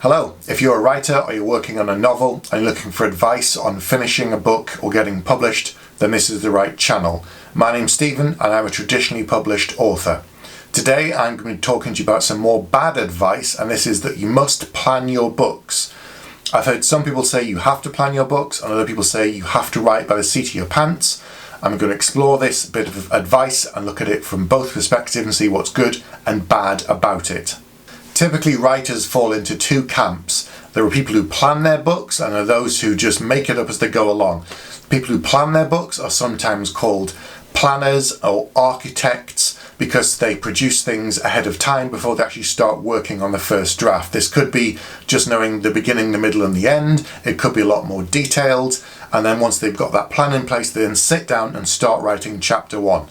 Hello, if you're a writer or you're working on a novel and you're looking for advice on finishing a book or getting published, then this is the right channel. My name's Stephen and I'm a traditionally published author. Today I'm going to be talking to you about some more bad advice, and this is that you must plan your books. I've heard some people say you have to plan your books and other people say you have to write by the seat of your pants. I'm going to explore this bit of advice and look at it from both perspectives and see what's good and bad about it. Typically, writers fall into two camps. There are people who plan their books and there are those who just make it up as they go along. People who plan their books are sometimes called planners or architects because they produce things ahead of time before they actually start working on the first draft. This could be just knowing the beginning, the middle and the end. It could be a lot more detailed. And then once they've got that plan in place, they then sit down and start writing chapter one.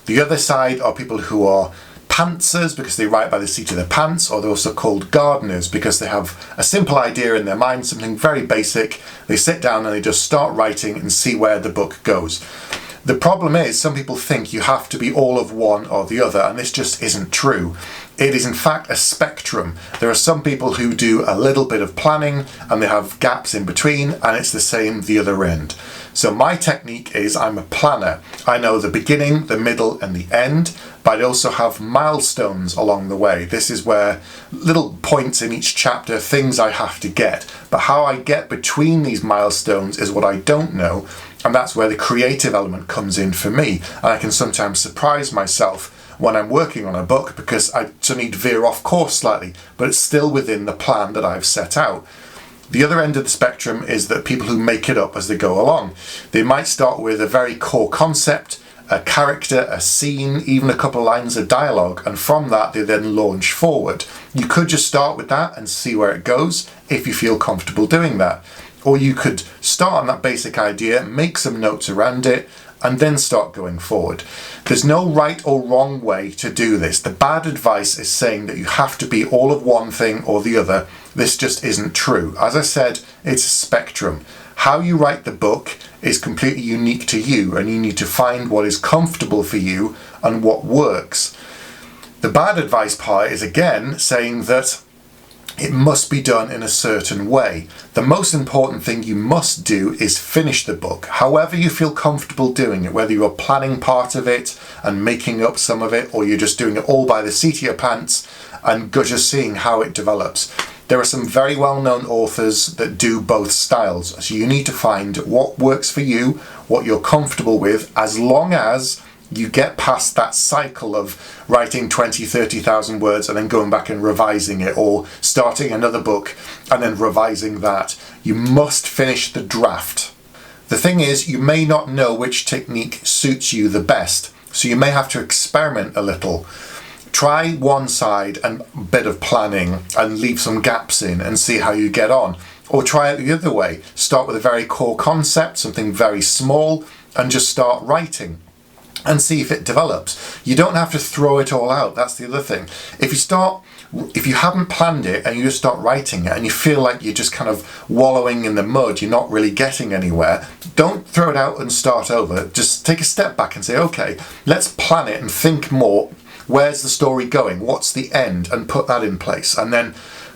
The other side are people who are pantsers because they write by the seat of their pants, or they're also called gardeners because they have a simple idea in their mind, something very basic. They sit down and they just start writing and see where the book goes. The problem is some people think you have to be all of one or the other, and this just isn't true. It is in fact a spectrum. There are some people who do a little bit of planning and they have gaps in between, and it's the same the other end. So my technique is I'm a planner. I know the beginning, the middle and the end, but I also have milestones along the way. This is where little points in each chapter, things I have to get. But how I get between these milestones is what I don't know, and that's where the creative element comes in for me. And I can sometimes surprise myself when I'm working on a book because I suddenly veer off course slightly, but it's still within the plan that I've set out. The other end of the spectrum is that people who make it up as they go along. They might start with a very core concept, a character, a scene, even a couple of lines of dialogue, and from that they then launch forward. You could just start with that and see where it goes if you feel comfortable doing that. Or you could start on that basic idea, make some notes around it, and then start going forward. There's no right or wrong way to do this. The bad advice is saying that you have to be all of one thing or the other. This just isn't true. As I said, it's a spectrum. How you write the book is completely unique to you, and you need to find what is comfortable for you and what works. The bad advice part is again saying that it must be done in a certain way. The most important thing you must do is finish the book, however you feel comfortable doing it, whether you're planning part of it and making up some of it, or you're just doing it all by the seat of your pants and just seeing how it develops. There are some very well-known authors that do both styles, so you need to find what works for you, what you're comfortable with, as long as you get past that cycle of writing 20, 30,000 words and then going back and revising it, or starting another book and then revising that. You must finish the draft. The thing is, you may not know which technique suits you the best, so you may have to experiment a little. Try one side and a bit of planning and leave some gaps in and see how you get on. Or try it the other way. Start with a very core concept, something very small, and just start writing and see if it develops. You don't have to throw it all out. That's the other thing. If you haven't planned it and you just start writing it and you feel like you're just kind of wallowing in the mud, you're not really getting anywhere, don't throw it out and start over. Just take a step back and say, okay, let's plan it and think more. Where's the story going? What's the end? And put that in place. And then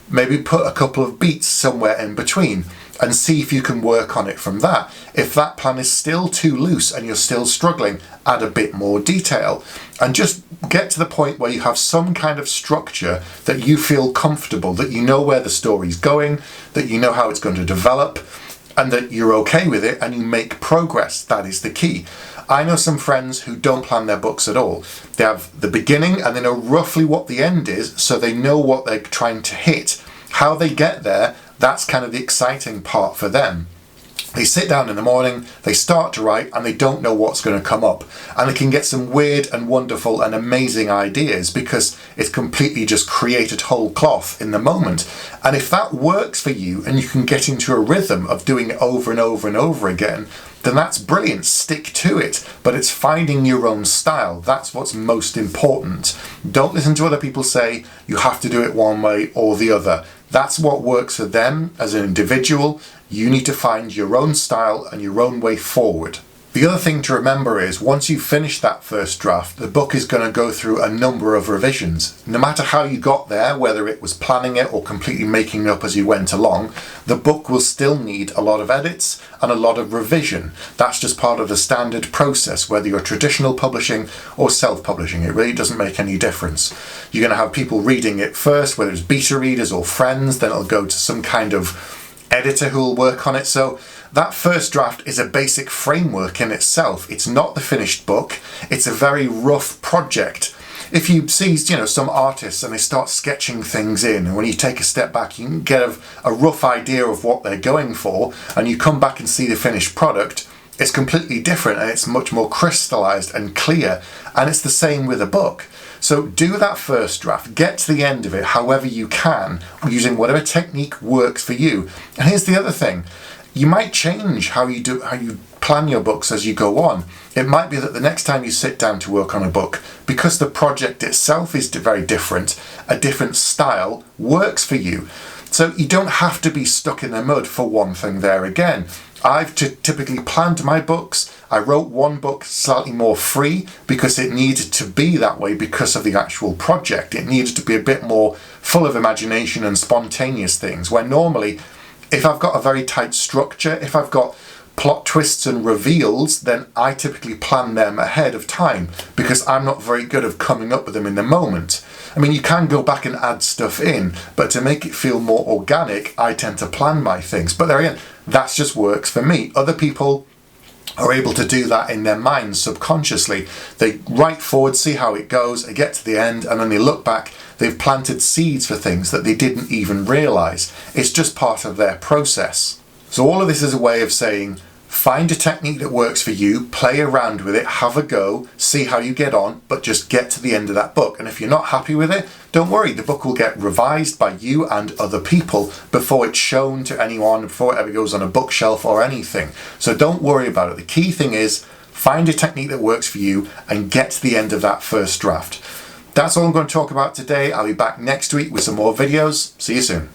maybe put a couple of beats somewhere in between and see if you can work on it from that. If that plan is still too loose and you're still struggling, add a bit more detail. And just get to the point where you have some kind of structure that you feel comfortable, that you know where the story's going, that you know how it's going to develop, and that you're okay with it and you make progress. That is the key. I know some friends who don't plan their books at all. They have the beginning and they know roughly what the end is, so they know what they're trying to hit. How they get there, that's kind of the exciting part for them. They sit down in the morning, they start to write, and they don't know what's going to come up. And they can get some weird and wonderful and amazing ideas because it's completely just created whole cloth in the moment. And if that works for you and you can get into a rhythm of doing it over and over and over again, then that's brilliant. Stick to it. But it's finding your own style. That's what's most important. Don't listen to other people say you have to do it one way or the other. That's what works for them as an individual. You need to find your own style and your own way forward. The other thing to remember is once you finish that first draft, the book is going to go through a number of revisions. No matter how you got there, whether it was planning it or completely making it up as you went along, the book will still need a lot of edits and a lot of revision. That's just part of the standard process, whether you're traditional publishing or self-publishing. It really doesn't make any difference. You're going to have people reading it first, whether it's beta readers or friends, then it'll go to some kind of editor who will work on it. So that first draft is a basic framework in itself. It's not the finished book. It's a very rough project. If you see, some artists and they start sketching things in, and when you take a step back, you can get a rough idea of what they're going for, and you come back and see the finished product, it's completely different and it's much more crystallized and clear. And it's the same with a book. So do that first draft, get to the end of it however you can, using whatever technique works for you. And here's the other thing. You might change how you plan your books as you go on. It might be that the next time you sit down to work on a book, because the project itself is very different, a different style works for you. So you don't have to be stuck in the mud for one thing there again. I've typically planned my books. I wrote one book slightly more free because it needed to be that way because of the actual project. It needed to be a bit more full of imagination and spontaneous things, where normally, if I've got a very tight structure, if I've got plot twists and reveals, then I typically plan them ahead of time because I'm not very good at coming up with them in the moment. I mean, you can go back and add stuff in, but to make it feel more organic, I tend to plan my things. But there again, that just works for me. Other people are able to do that in their minds subconsciously. They write forward, see how it goes, they get to the end, and then they look back, they've planted seeds for things that they didn't even realise. It's just part of their process. So all of this is a way of saying, find a technique that works for you, play around with it, have a go, see how you get on, but just get to the end of that book. And if you're not happy with it, don't worry, the book will get revised by you and other people before it's shown to anyone, before it ever goes on a bookshelf or anything. So don't worry about it. The key thing is find a technique that works for you and get to the end of that first draft. That's all I'm going to talk about today. I'll be back next week with some more videos. See you soon.